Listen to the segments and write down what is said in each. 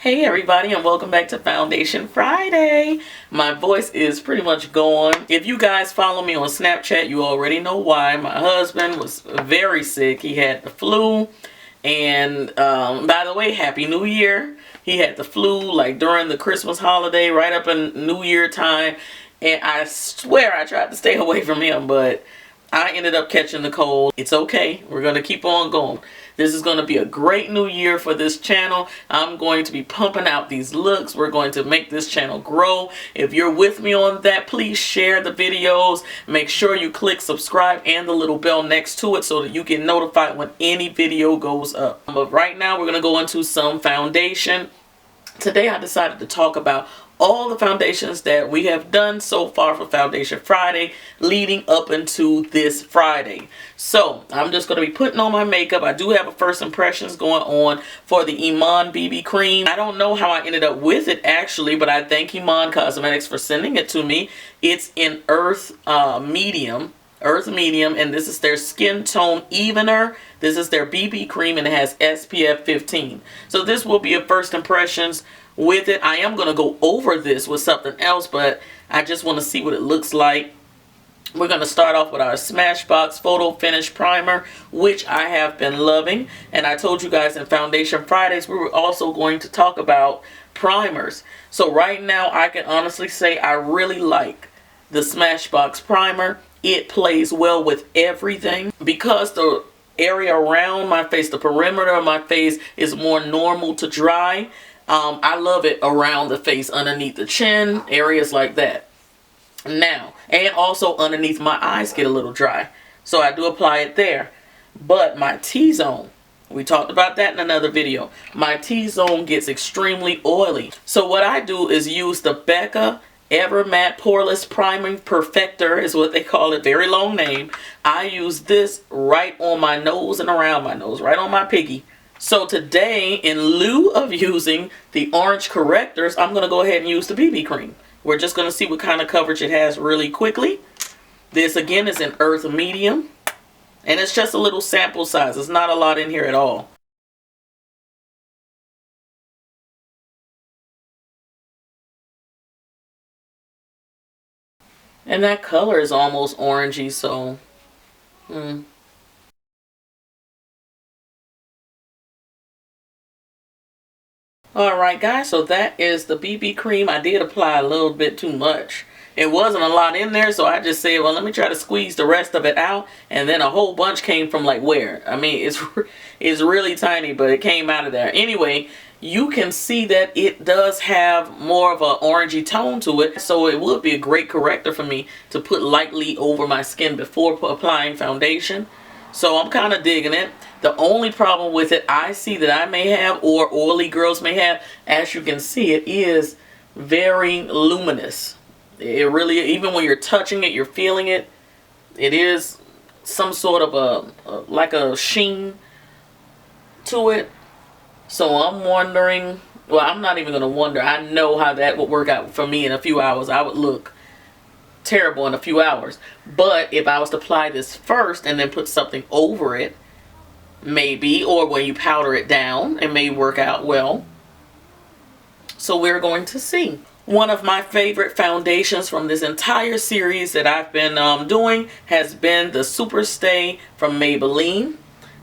Hey everybody, and welcome back to Foundation Friday. My voice is pretty much gone. If you guys follow me on Snapchat, you already know why. My husband was very sick. He had the flu. And by the way, Happy New Year. He had the flu like during the Christmas holiday, right up in New Year time. And I swear I tried to stay away from him, but I ended up catching the cold. It's okay. We're going to keep on going. This is going to be a great new year for this channel. I'm going to be pumping out these looks. We're going to make this channel grow. If you're with me on that, please share the videos. Make sure you click subscribe and the little bell next to it so that you get notified when any video goes up. But right now we're going to go into some foundation. Today I decided to talk about all the foundations that we have done so far for Foundation Friday leading up into this Friday. So I'm just going to be putting on my makeup. I do have a first impressions going on for the Iman BB cream. I don't know how I ended up with it actually, but I thank Iman Cosmetics for sending it to me. It's in Earth Medium, and this is their skin tone evener. This is their BB cream and it has SPF 15. So this will be a first impressions with it. I am going to go over this with something else, but I just want to see what it looks like. We're going to start off with our Smashbox Photo Finish Primer, which I have been loving. And I told you guys in Foundation Fridays, we were also going to talk about primers. So right now, I can honestly say I really like the Smashbox Primer. It plays well with everything because the area around my face, the perimeter of my face is more normal to dry. I love it around the face, underneath the chin, areas like that. Now, and also underneath my eyes get a little dry. So I do apply it there. But my T-zone, we talked about that in another video. My T-zone gets extremely oily. So what I do is use the Becca Ever Matte Poreless Priming Perfector is what they call it. Very long name. I use this right on my nose and around my nose, right on my piggy. So today, in lieu of using the orange correctors, I'm going to go ahead and use the BB cream. We're just going to see what kind of coverage it has really quickly. This again is in Earth Medium. And it's just a little sample size. It's not a lot in here at all. And that color is almost orangey, so Alright guys, so that is the BB cream. I did apply a little bit too much. It wasn't a lot in there, so I just said, well, let me try to squeeze the rest of it out. And then a whole bunch came from like where? I mean, it's really tiny, but it came out of there. Anyway, you can see that it does have more of an orangey tone to it. So it would be a great corrector for me to put lightly over my skin before applying foundation. So I'm kind of digging it. The only problem with it I see that I may have, or oily girls may have, as you can see, it is very luminous. It really, even when you're touching it, you're feeling it. It is some sort of like a sheen to it. So I'm wondering, well, I'm not even going to wonder. I know how that would work out for me in a few hours. I would look terrible in a few hours. But if I was to apply this first and then put something over it, maybe, or when you powder it down, it may work out well. So we're going to see. One of my favorite foundations from this entire series that I've been doing has been the Super Stay from Maybelline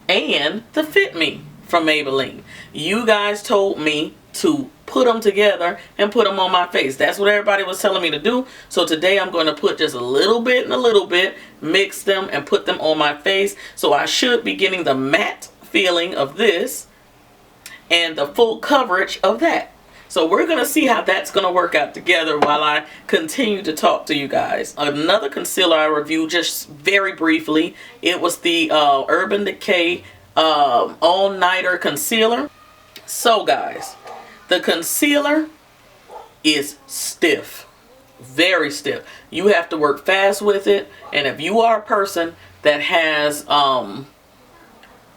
and the Fit Me from Maybelline. You guys told me to put them together and put them on my face. That's what everybody was telling me to do. So today I'm going to put just a little bit and a little bit, mix them and put them on my face. So I should be getting the matte feeling of this and the full coverage of that. So we're going to see how that's going to work out together while I continue to talk to you guys. Another concealer I reviewed just very briefly. It was the Urban Decay All Nighter Concealer. So guys, the concealer is stiff, very stiff. You have to work fast with it. And if you are a person that has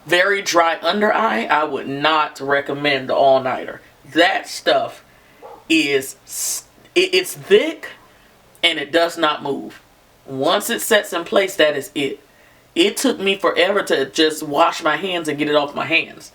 very dry under eye, I would not recommend the All Nighter. That stuff is, it's thick and it does not move. Once it sets in place, that is it. It took me forever to just wash my hands and get it off my hands.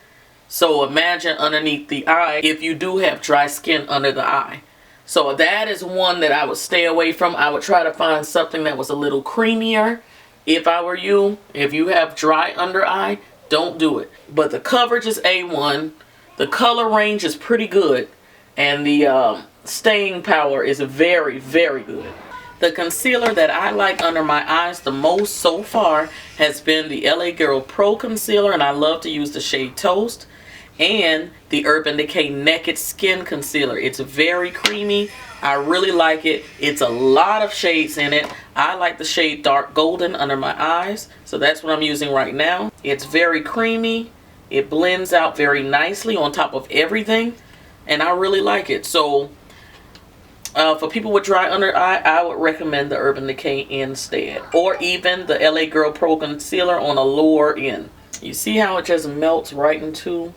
So imagine underneath the eye if you do have dry skin under the eye. So that is one that I would stay away from. I would try to find something that was a little creamier. If I were you, if you have dry under eye, don't do it. But the coverage is A1. The color range is pretty good. And the staying power is very, very good. The concealer that I like under my eyes the most so far has been the LA Girl Pro Concealer. And I love to use the shade Toast. And the Urban Decay Naked Skin Concealer. It's very creamy. I really like it. It's a lot of shades in it. I like the shade Dark Golden under my eyes. So that's what I'm using right now. It's very creamy. It blends out very nicely on top of everything. And I really like it. So for people with dry under eye, I would recommend the Urban Decay instead. Or even the LA Girl Pro Concealer on a lower end. You see how it just melts right into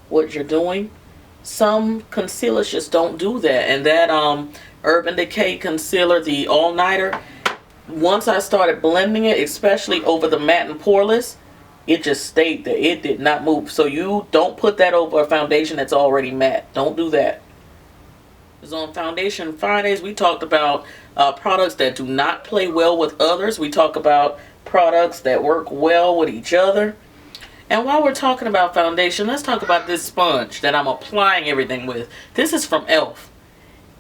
what you're doing? Some concealers just don't do that. And that Urban Decay concealer, the All Nighter, once I started blending it, especially over the matte and poreless, it just stayed there. It did not move. So you don't put that over a foundation that's already matte. Don't do that. Because on Foundation Fridays, we talked about products that do not play well with others. We talk about products that work well with each other. And while we're talking about foundation, let's talk about this sponge that I'm applying everything with. This is from e.l.f.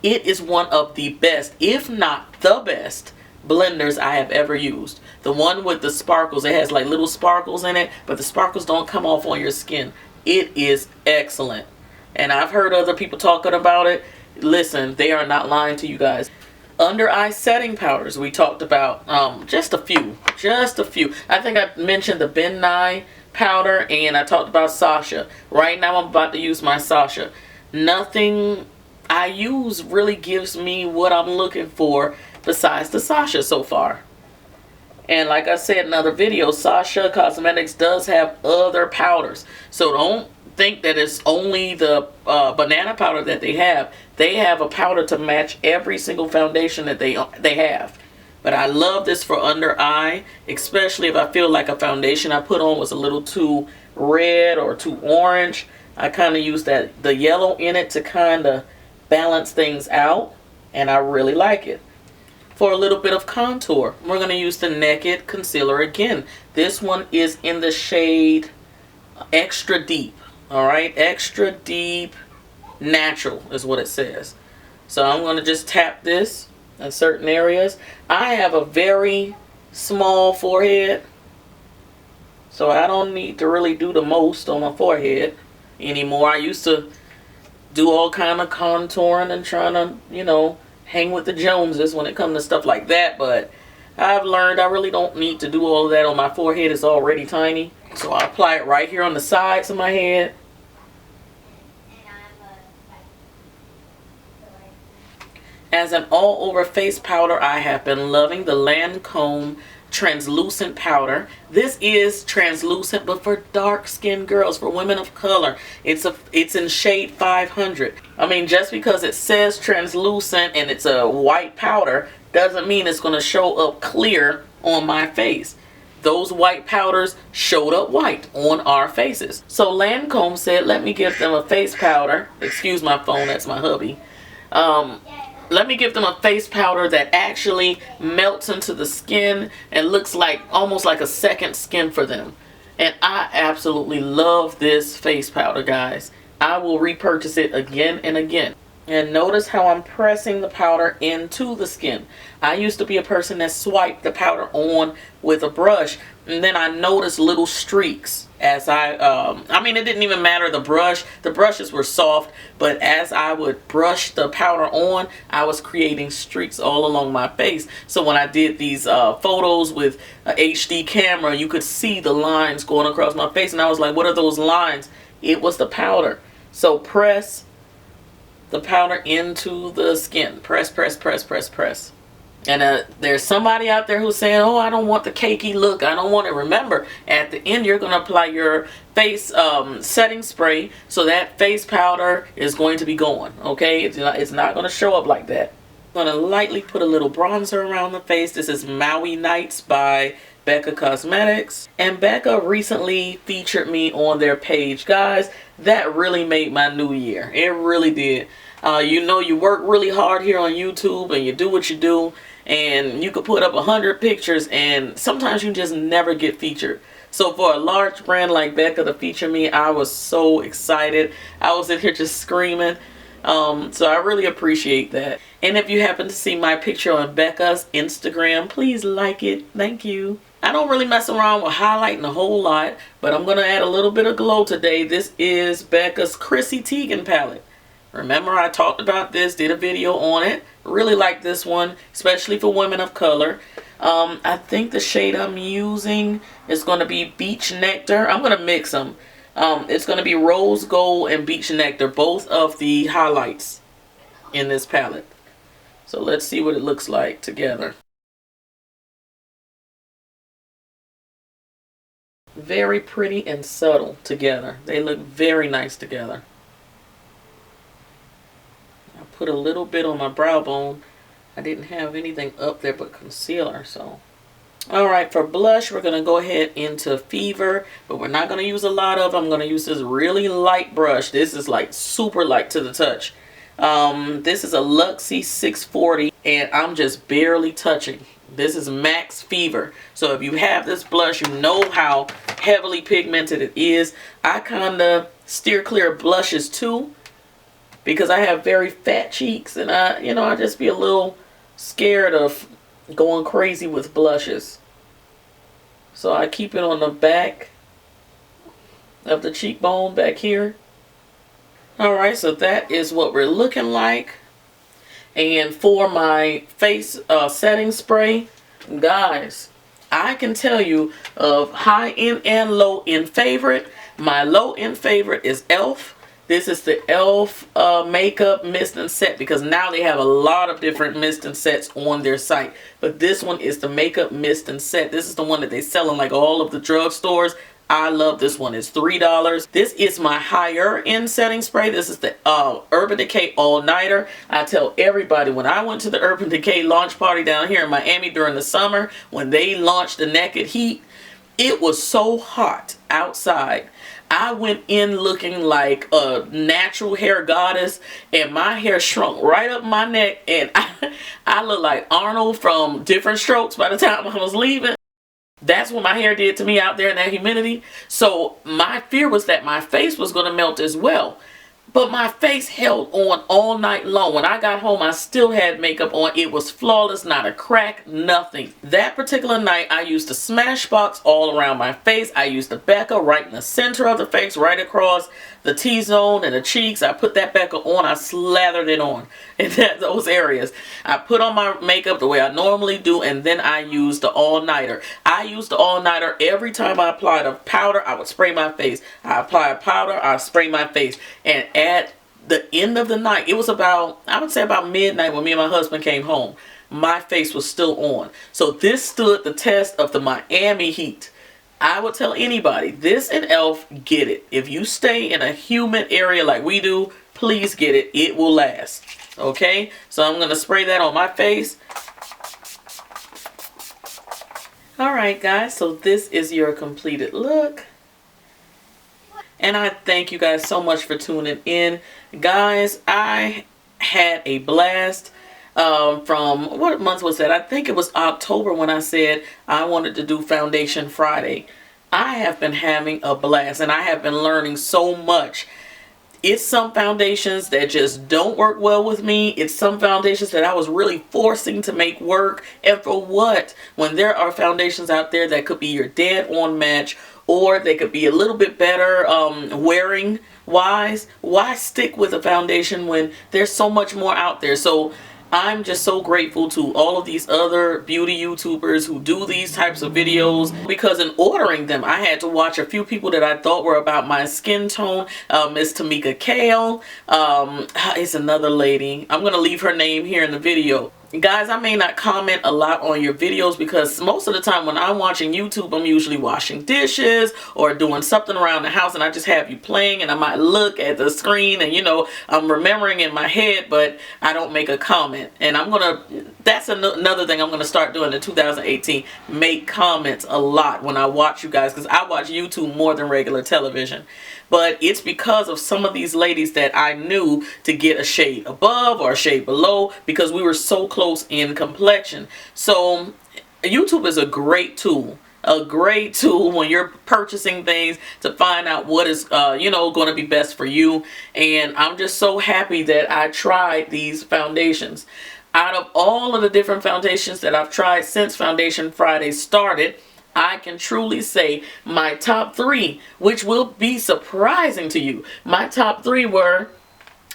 It is one of the best, if not the best, blenders I have ever used. The one with the sparkles. It has like little sparkles in it, but the sparkles don't come off on your skin. It is excellent. And I've heard other people talking about it. Listen, they are not lying to you guys. Under eye setting powders, we talked about just a few. I think I mentioned the Ben Nye powder, and I talked about Sasha. Right now I'm about to use my Sasha. Nothing I use really gives me what I'm looking for besides the Sasha so far. And like I said in other videos, Sasha Cosmetics does have other powders. So don't think that it's only the banana powder that they have. They have a powder to match every single foundation that they have. But I love this for under eye, especially if I feel like a foundation I put on was a little too red or too orange. I kind of use the yellow in it to kind of balance things out, and I really like it. For a little bit of contour, we're going to use the Naked Concealer again. This one is in the shade Extra Deep. Alright, Extra Deep Natural is what it says. So I'm going to just tap this in certain areas. I have a very small forehead, so I don't need to really do the most on my forehead anymore. I used to do all kind of contouring and trying to, you know, hang with the Joneses when it comes to stuff like that, but I've learned I really don't need to do all of that on my forehead. It's already tiny. So I apply it right here on the sides of my head. As an all-over face powder, I have been loving the Lancome translucent powder. This is translucent, but for dark-skinned girls, for women of color. It's in shade 500. I mean, just because it says translucent and it's a white powder doesn't mean it's going to show up clear on my face. Those white powders showed up white on our faces. So Lancome said, let me give them a face powder. Excuse my phone, that's my hubby. Let me give them a face powder that actually melts into the skin and looks like almost like a second skin for them. And I absolutely love this face powder, guys. I will repurchase it again and again. And notice how I'm pressing the powder into the skin. I used to be a person that swiped the powder on with a brush, and then I noticed little streaks as I mean, it didn't even matter the brush. The brushes were soft, but as I would brush the powder on, I was creating streaks all along my face. So when I did these photos with a HD camera, you could see the lines going across my face, and I was like, what are those lines? It was the powder. So press the powder into the skin. Press, press, press, press, press. And there's somebody out there who's saying, oh, I don't want the cakey look. I don't want it. Remember, at the end, you're going to apply your face setting spray. So that face powder is going to be going. Okay? It's not going to show up like that. I'm going to lightly put a little bronzer around the face. This is Maui Nights by Becca Cosmetics. And Becca recently featured me on their page. Guys, that really made my new year. It really did. You know, you work really hard here on YouTube and you do what you do, and you could put up 100 pictures and sometimes you just never get featured. So for a large brand like Becca to feature me, I was so excited. I was in here just screaming. So I really appreciate that. And if you happen to see my picture on Becca's Instagram, please like it. Thank you. I don't really mess around with highlighting a whole lot, but I'm going to add a little bit of glow today. This is Becca's Chrissy Teigen palette. Remember, I talked about this, did a video on it. Really like this one, especially for women of color. I think the shade I'm using is going to be Beach Nectar. I'm going to mix them. It's going to be Rose Gold and Beach Nectar, both of the highlights in this palette. So let's see what it looks like together. Very pretty and subtle together. They look very nice together. I put a little bit on my brow bone. I didn't have anything up there but concealer, so. Alright, for blush, we're going to go ahead into Fever, but we're not going to use a lot of. I'm going to use this really light brush. This is like super light to the touch. This is a Luxie 640, and I'm just barely touching. This is Max Fever. So if you have this blush, you know how heavily pigmented it is. I kind of steer clear of blushes too, because I have very fat cheeks, and I just be a little scared of going crazy with blushes. So I keep it on the back of the cheekbone back here. Alright, so that is what we're looking like. And for my face setting spray, guys, I can tell you of high-end and low-end favorite. My low-end favorite is e.l.f. This is the e.l.f. makeup mist and set, because now they have a lot of different mist and sets on their site. But this one is the makeup mist and set. This is the one that they sell in like all of the drugstores. I love this one. It's $3. This is my higher end setting spray. This is the Urban Decay All Nighter. I tell everybody, when I went to the Urban Decay launch party down here in Miami during the summer, when they launched the Naked Heat, it was so hot outside. I went in looking like a natural hair goddess, and my hair shrunk right up my neck, and I looked like Arnold from Different Strokes by the time I was leaving. That's what my hair did to me out there in that humidity. So my fear was that my face was going to melt as well. But my face held on all night long. When I got home, I still had makeup on. It was flawless, not a crack, nothing. That particular night, I used the Smashbox all around my face. I used the Becca right in the center of the face, right across the T-zone and the cheeks. I put that Becca on. I slathered it on in those areas. I put on my makeup the way I normally do, and then I used the all-nighter. I used the all-nighter every time I applied a powder. I would spray my face. I apply a powder, I spray my face. And at the end of the night, it was about, I would say about midnight when me and my husband came home, my face was still on. So this stood the test of the Miami heat. I would tell anybody, this and e.l.f., get it. If you stay in a humid area like we do, please get it. It will last. Okay? So I'm going to spray that on my face. Alright guys, so this is your completed look. And I thank you guys so much for tuning in. Guys, I had a blast. From what month was that? I think it was October when I said I wanted to do Foundation Friday. I have been having a blast, and I have been learning so much. It's some foundations that just don't work well with me. It's some foundations that I was really forcing to make work. And for what? When there are foundations out there that could be your dead-on match, or they could be a little bit better wearing wise, why stick with a foundation when there's so much more out there? So I'm just so grateful to all of these other beauty YouTubers who do these types of videos, because in ordering them, I had to watch a few people that I thought were about my skin tone. Miss Tamika Kale, it's another lady. I'm going to leave her name here in the video. Guys, I may not comment a lot on your videos because most of the time when I'm watching YouTube, I'm usually washing dishes or doing something around the house, and I just have you playing, and I might look at the screen and, you know, I'm remembering in my head, but I don't make a comment. And that's another thing I'm going to start doing in 2018, make comments a lot when I watch you guys, because I watch YouTube more than regular television. But it's because of some of these ladies that I knew to get a shade above or a shade below, because we were so close in complexion. So YouTube is a great tool. A great tool when you're purchasing things to find out what is you know, going to be best for you. And I'm just so happy that I tried these foundations. Out of all of the different foundations that I've tried since Foundation Friday started, I can truly say my top 3, which will be surprising to you. My top 3 were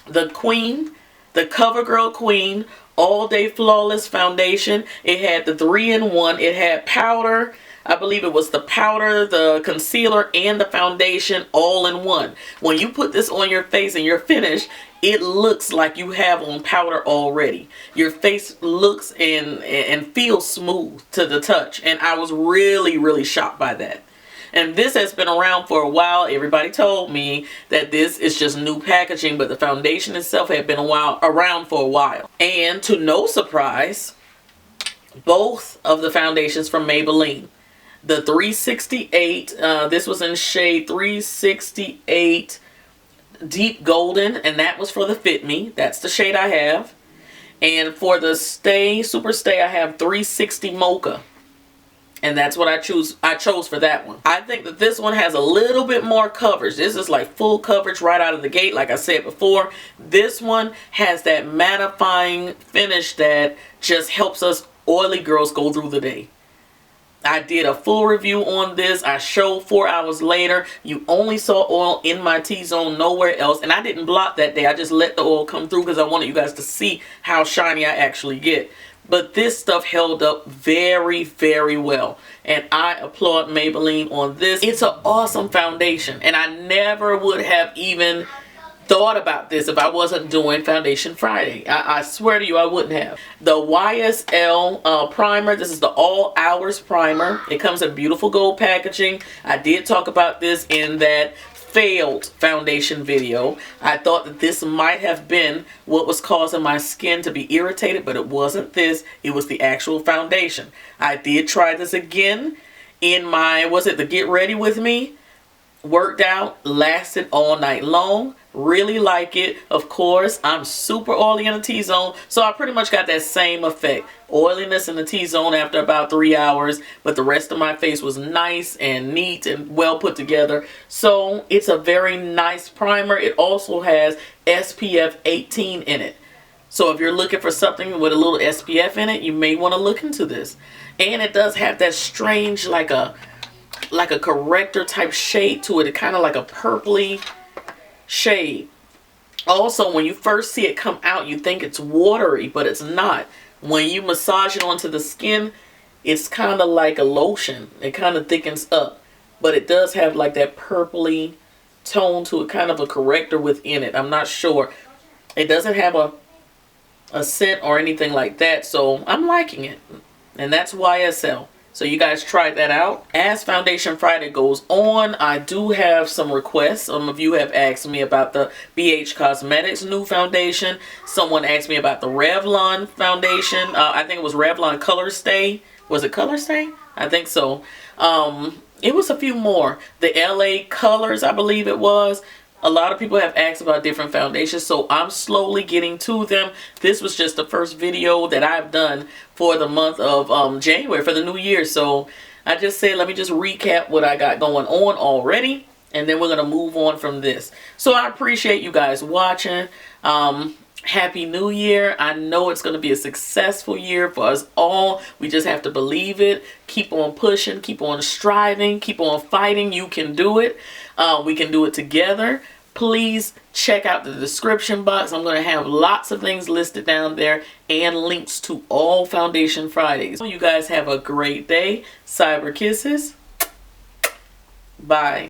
the Queen, the CoverGirl Queen All Day Flawless Foundation. It had the 3-in-1. It had powder. I believe it was the powder, the concealer, and the foundation all in one. When you put this on your face and you're finished, it looks like you have on powder already. Your face looks and feels smooth to the touch. And I was really, really shocked by that. And this has been around for a while. Everybody told me that this is just new packaging, but the foundation itself had been around for a while. And to no surprise, both of the foundations from Maybelline. The 368, this was in shade 368 Deep Golden, and that was for the Fit Me. That's the shade I have. And for the Stay, Super Stay, I have 360 Mocha. And that's what I chose for that one. I think that this one has a little bit more coverage. This is like full coverage right out of the gate, like I said before. This one has that mattifying finish that just helps us oily girls go through the day. I did a full review on this. I showed 4 hours later. You only saw oil in my T-zone, nowhere else. And I didn't block that day. I just let the oil come through because I wanted you guys to see how shiny I actually get. But this stuff held up very, very well. And I applaud Maybelline on this. It's an awesome foundation. And I never would have even thought about this if I wasn't doing Foundation Friday. I swear to you, I wouldn't have. The YSL primer. This is the All Hours primer. It comes in beautiful gold packaging. I did talk about this in that failed foundation video. I thought that this might have been what was causing my skin to be irritated, but it wasn't this. It was the actual foundation. I did try this again in my, was it the Get Ready With Me? Worked out, lasted all night long. Really like it. Of course, I'm super oily in the T-zone, so I pretty much got that same effect. Oiliness in the T-zone after about 3 hours, but the rest of my face was nice and neat and well put together. So it's a very nice primer. It also has SPF 18 in it. So if you're looking for something with a little SPF in it, you may want to look into this. And it does have that strange like a corrector type shade to it. It kind of like a purpley shade. Also, when you first see it come out, you think it's watery, but it's not. When you massage it onto the skin, it's kind of like a lotion. It kind of thickens up, but it does have like that purpley tone to it, kind of a corrector within it. I'm not sure. It doesn't have a scent or anything like that, so I'm liking it. And that's YSL. So you guys try that out. As Foundation Friday goes on, I do have some requests. Some of you have asked me about the BH Cosmetics new foundation. Someone asked me about the Revlon foundation. I think it was Revlon Color Stay. Was it Color Stay? I think so. It was a few more. The LA Colors, I believe it was. A lot of people have asked about different foundations, so I'm slowly getting to them. This was just the first video that I've done for the month of January, for the new year. So I just said, let me just recap what I got going on already, and then we're going to move on from this. So I appreciate you guys watching. Happy New Year. I know it's going to be a successful year for us all. We just have to believe it. Keep on pushing. Keep on striving. Keep on fighting. You can do it. We can do it together. Please check out the description box. I'm going to have lots of things listed down there and links to all Foundation Fridays. You guys have a great day. Cyber kisses. Bye.